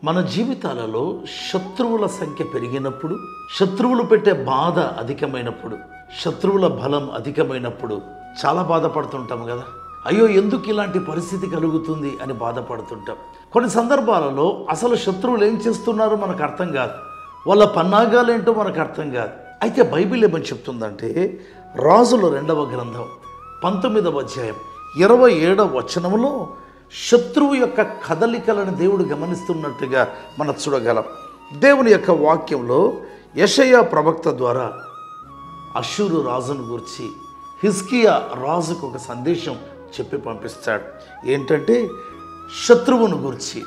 మన జీవితాలలో శత్రువుల సంఖ్య పెరిగినప్పుడు, శత్రువులు పెట్టే బాధ అధికమైనప్పుడు, శత్రువుల బలం అధికమైనప్పుడు చాలా బాధపడుతుంటాం కదా. అయ్యో ఎందుకు ఇలాంటి పరిస్థితి కలుగుతుంది అని బాధపడుతుంటాం. కొన్ని సందర్భాలలో అసలు శత్రువులు ఏం చేస్తున్నారో మనకు అర్థం కాదు, వాళ్ళ పన్నాగాలేంటో మనకు అర్థం కాదు. అయితే బైబిల్ ఏమని చెప్తుందంటే, రాజుల 2వ గ్రంథం 19వ అధ్యాయం 27వ వచనంలో శత్రువు యొక్క కదలికలను దేవుడు గమనిస్తున్నట్టుగా మనం చూడగలం. దేవుని యొక్క వాక్యంలో యెషయా ప్రవక్త ద్వారా అష్షూరు రాజును గురించి హిజ్కియా రాజుకు ఒక సందేశం చెప్పి పంపిస్తాడు. ఏంటంటే, శత్రువును గురించి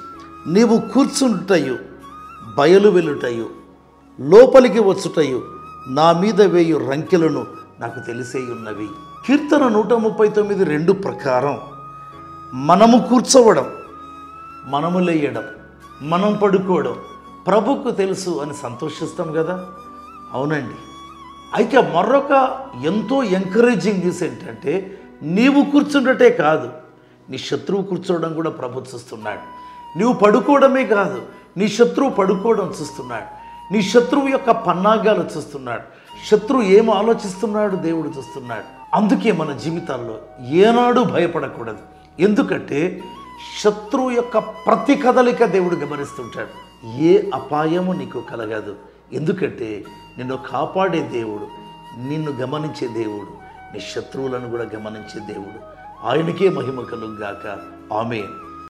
నీవు కూర్చుంటయు, బయలు వెలుటయు, లోపలికి వచ్చుటయు, నా మీద వేయు రంకెలను నాకు తెలిసే ఉన్నవి. కీర్తన 139:2 ప్రకారం మనము కూర్చోవడం, మనము లేయడం, మనం పడుకోవడం ప్రభుకు తెలుసు అని సంతోషిస్తాం కదా. అవునండి. అయితే మరొక ఎంతో ఎంకరేజింగ్ న్యూస్ ఏంటంటే, నీవు కూర్చుండటే కాదు, నీ శత్రువు కూర్చోవడం కూడా ప్రభు చూస్తున్నాడు. నీవు పడుకోవడమే కాదు, నీ శత్రువు పడుకోవడం చూస్తున్నాడు. నీ శత్రువు యొక్క పన్నాగాలు చూస్తున్నాడు. శత్రువు ఏం ఆలోచిస్తున్నాడు దేవుడు చూస్తున్నాడు. అందుకే మన జీవితాల్లో ఏనాడు భయపడకూడదు. ఎందుకంటే శత్రువు యొక్క ప్రతి కదలిక దేవుడు గమనిస్తుంటాడు. ఏ అపాయము నీకు కలగదు. ఎందుకంటే నిన్ను కాపాడే దేవుడు, నిన్ను గమనించే దేవుడు, నీ శత్రువులను కూడా గమనించే దేవుడు. ఆయనకే మహిమ కలుగుగాక. ఆమేన్.